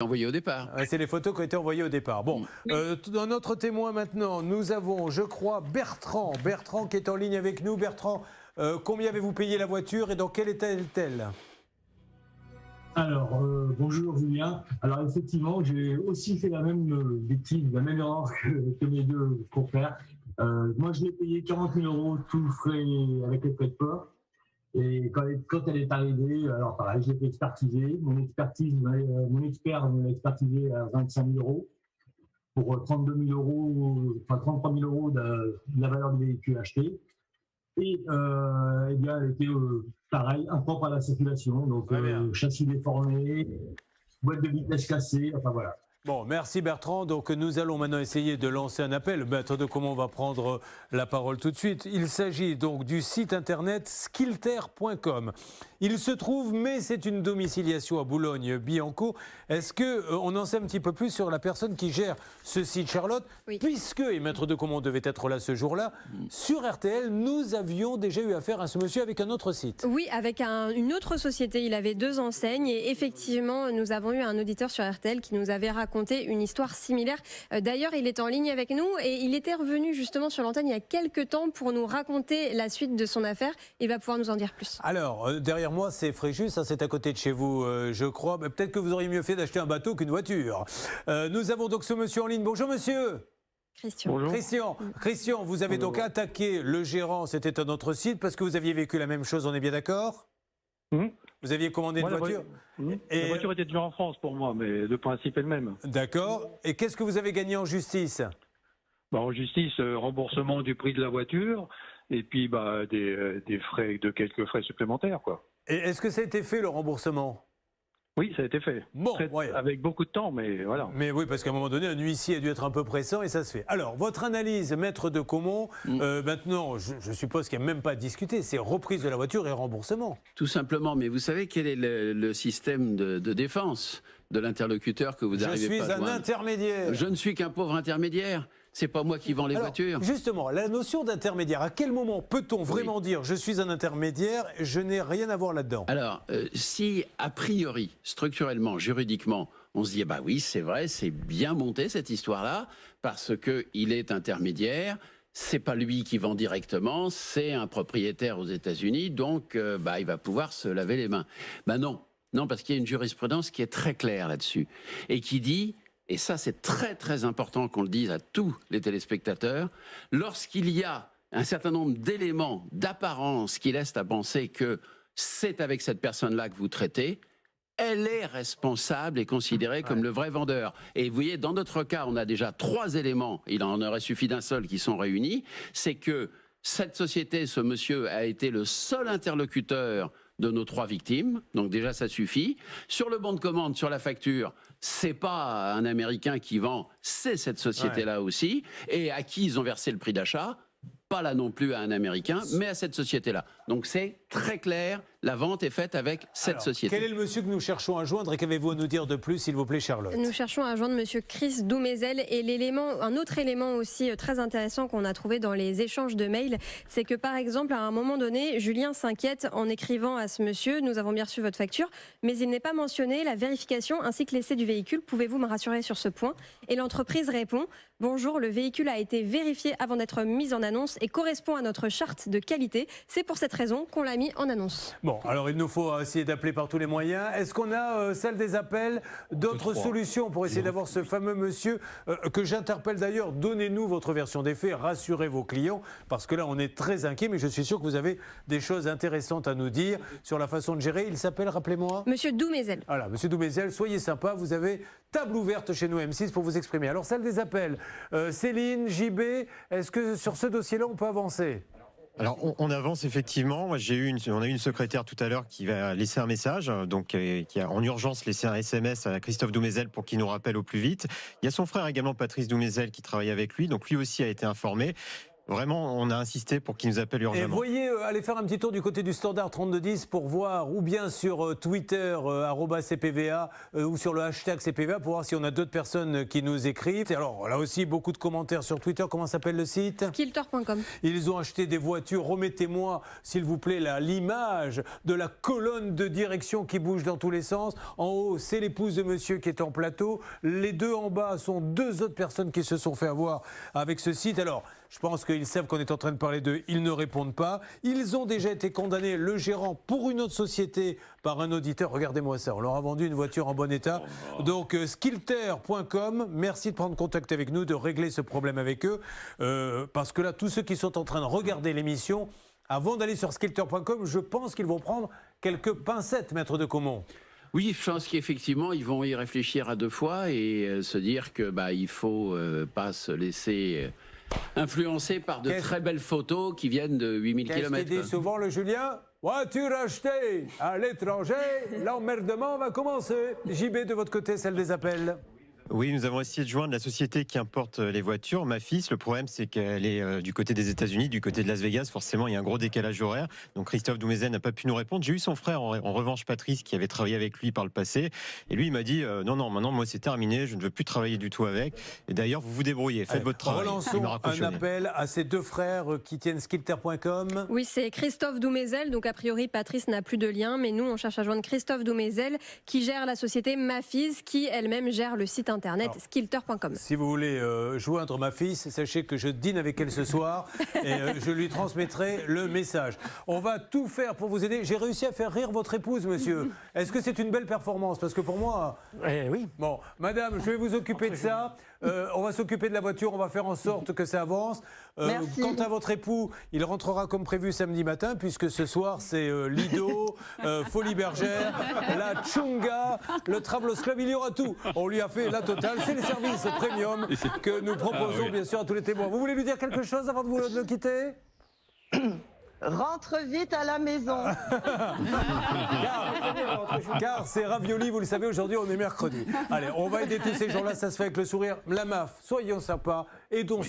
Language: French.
Envoyé au départ. C'est les photos qui ont été envoyées au départ. Bon, dans notre témoin maintenant, nous avons, je crois, Bertrand. Bertrand qui est en ligne avec nous. Bertrand, combien avez-vous payé la voiture et dans quel état est-elle? Alors, bonjour Julien. Alors effectivement, j'ai aussi fait la même bêtise, la même erreur que mes deux confrères. Moi, je l'ai payé 40 000 € tous frais avec les frais de port. Et quand elle est arrivée, alors pareil, je l'ai fait expertiser. Mon expert me l'a expertisé à 25 000 € pour 32 000 €, enfin 33 000 € de la valeur du véhicule acheté. Et eh bien, elle était pareil, impropre à la circulation, donc châssis déformé, boîte de vitesse cassée, enfin voilà. Bon, merci Bertrand. Donc nous allons maintenant essayer de lancer un appel. Maître de Comont va prendre la parole tout de suite. Il s'agit donc du site internet skillter.com. Il se trouve, mais c'est une domiciliation à Boulogne-Billancourt. Est-ce qu'on en sait un petit peu plus sur la personne qui gère ce site, Charlotte? Oui. Puisque, et Maître de Comont devait être là ce jour-là, sur RTL, nous avions déjà eu affaire à ce monsieur avec un autre site. Oui, avec une autre société. Il avait 2 enseignes et effectivement, nous avons eu un auditeur sur RTL qui nous avait raconté une histoire similaire. D'ailleurs, il est en ligne avec nous et il était revenu justement sur l'antenne il y a quelques temps pour nous raconter la suite de son affaire. Il va pouvoir nous en dire plus. Alors, derrière moi, c'est Fréjus, hein, c'est à côté de chez vous, je crois. Peut-être que vous auriez mieux fait d'acheter un bateau qu'une voiture. Nous avons donc ce monsieur en ligne. Bonjour monsieur. Christian. Bonjour. Christian, vous avez donc attaqué le gérant, c'était un autre site, parce que vous aviez vécu la même chose, on est bien d'accord? Vous aviez commandé une voiture? La voiture était déjà en France pour moi, mais le principe est le même. D'accord. Et qu'est-ce que vous avez gagné en justice? En justice, remboursement du prix de la voiture et puis des frais, quelques frais supplémentaires, quoi. Et est-ce que ça a été fait, le remboursement? Oui, ça a été fait. Bon, avec beaucoup de temps, mais voilà. Mais oui, parce qu'à un moment donné, un huissier a dû être un peu pressant et ça se fait. Alors, votre analyse, Maître de Comont, maintenant, je suppose qu'il n'y a même pas à discuter, c'est reprise de la voiture et remboursement. Tout simplement, mais vous savez quel est le système de défense de l'interlocuteur que vous arrivez pas à joindre? Je suis un intermédiaire. Je ne suis qu'un pauvre intermédiaire. C'est pas moi qui vends les voitures. Justement, la notion d'intermédiaire, à quel moment peut-on vraiment dire je suis un intermédiaire, je n'ai rien à voir là-dedans? Alors, si a priori, structurellement, juridiquement, on se dit bah oui, c'est vrai, c'est bien monté cette histoire-là, parce que il est intermédiaire. C'est pas lui qui vend directement, c'est un propriétaire aux États-Unis, donc il va pouvoir se laver les mains. Non, parce qu'il y a une jurisprudence qui est très claire là-dessus et qui dit, et ça c'est très très important qu'on le dise à tous les téléspectateurs, lorsqu'il y a un certain nombre d'éléments d'apparence qui laissent à penser que c'est avec cette personne-là que vous traitez, elle est responsable et considérée comme le vrai vendeur. Et vous voyez, dans notre cas, on a déjà 3 éléments, il en aurait suffi d'un seul qui sont réunis, c'est que cette société, ce monsieur a été le seul interlocuteur de nos 3 victimes, donc déjà ça suffit. Sur le bon de commande, sur la facture, c'est pas un Américain qui vend, c'est cette société-là aussi, et à qui ils ont versé le prix d'achat, pas là non plus à un Américain, mais à cette société-là. Donc c'est très clair, la vente est faite avec cette société. Quel est le monsieur que nous cherchons à joindre et qu'avez-vous à nous dire de plus, s'il vous plaît, Charlotte? Nous cherchons à joindre monsieur Chris Doumézel et un autre élément aussi très intéressant qu'on a trouvé dans les échanges de mails, c'est que par exemple, à un moment donné, Julien s'inquiète en écrivant à ce monsieur, nous avons bien reçu votre facture, mais il n'est pas mentionné la vérification ainsi que l'essai du véhicule. Pouvez-vous me rassurer sur ce point? Et l'entreprise répond, bonjour, le véhicule a été vérifié avant d'être mis en annonce et correspond à notre charte de qualité. C'est pour cette raison qu'on l'a mis en annonce. Bon, alors il nous faut essayer d'appeler par tous les moyens. Est-ce qu'on a, salle des appels, d'autres solutions pour essayer d'avoir ce fameux monsieur que j'interpelle d'ailleurs? Donnez-nous votre version des faits, rassurez vos clients, parce que là on est très inquiets, mais je suis sûr que vous avez des choses intéressantes à nous dire sur la façon de gérer. Il s'appelle, rappelez-moi? Monsieur Doumézel. Voilà, monsieur Doumézel, soyez sympa, vous avez table ouverte chez nous M6 pour vous exprimer. Alors, salle des appels, Céline, JB, est-ce que sur ce dossier-là on peut avancer? Alors on avance effectivement. On a eu une secrétaire tout à l'heure qui va laisser un message, donc qui a en urgence laissé un SMS à Christophe Doumézel pour qu'il nous rappelle au plus vite. Il y a son frère également, Patrice Doumézel, qui travaille avec lui, donc lui aussi a été informé. Vraiment, on a insisté pour qu'il nous appelle Et urgemment. voyez, allez faire un petit tour du côté du standard 3210 pour voir, ou bien sur Twitter, @CPVA, ou sur le hashtag CPVA pour voir si on a d'autres personnes qui nous écrivent. Et alors, là aussi, beaucoup de commentaires sur Twitter. Comment s'appelle le site ? Skilter.com. Ils ont acheté des voitures. Remettez-moi, s'il vous plaît, l'image de la colonne de direction qui bouge dans tous les sens. En haut, c'est l'épouse de monsieur qui est en plateau. Les deux en bas sont deux autres personnes qui se sont fait avoir avec ce site. Alors, je pense qu'ils savent qu'on est en train de parler d'eux. Ils ne répondent pas. Ils ont déjà été condamnés, le gérant, pour une autre société, par un auditeur. Regardez-moi ça. On leur a vendu une voiture en bon état. Donc, skilter.com, merci de prendre contact avec nous, de régler ce problème avec eux. Parce que là, tous ceux qui sont en train de regarder l'émission, avant d'aller sur skilter.com, je pense qu'ils vont prendre quelques pincettes, maître de Caumont. Oui, je pense qu'effectivement, ils vont y réfléchir à deux fois et se dire que il faut pas se laisser influencer par de très belles photos qui viennent de 8000 Qu'est-ce km. qu'il dit souvent, le Julien ? Voiture achetée à l'étranger, l'emmerdement va commencer. JB, de votre côté, celle des appels. Oui, nous avons essayé de joindre la société qui importe les voitures, Mafis. Le problème, c'est qu'elle est du côté des États-Unis, du côté de Las Vegas. Forcément, il y a un gros décalage horaire. Donc, Christophe Doumézel n'a pas pu nous répondre. J'ai eu son frère, en revanche, Patrice, qui avait travaillé avec lui par le passé. Et lui, il m'a dit non, maintenant, moi, c'est terminé. Je ne veux plus travailler du tout avec. Et d'ailleurs, vous vous débrouillez. Faites votre travail. Relançons un appel à ces deux frères qui tiennent skilter.com. Oui, c'est Christophe Doumézel. Donc, a priori, Patrice n'a plus de lien. Mais nous, on cherche à joindre Christophe Doumézel, qui gère la société Mafis, qui elle-même gère le site internet skilter.com. Si vous voulez joindre ma fille, sachez que je dîne avec elle ce soir et je lui transmettrai le message. On va tout faire pour vous aider. J'ai réussi à faire rire votre épouse, monsieur. Est-ce que c'est une belle performance? Parce que pour moi... Oui. Bon, madame, je vais vous occuper de ça. On va s'occuper de la voiture, on va faire en sorte que ça avance. Merci. Quant à votre époux, il rentrera comme prévu samedi matin, puisque ce soir, c'est Lido, Folie Bergère, la Tchunga, le Travelers Club, il y aura tout. On lui a fait la totale. C'est les services premium que nous proposons, bien sûr, à tous les témoins. Vous voulez lui dire quelque chose avant de vous le quitter? Rentre vite à la maison. Car c'est ravioli, vous le savez, aujourd'hui on est mercredi. Allez, on va aider tous ces gens-là, ça se fait avec le sourire. La MAF, soyons sympas, aidons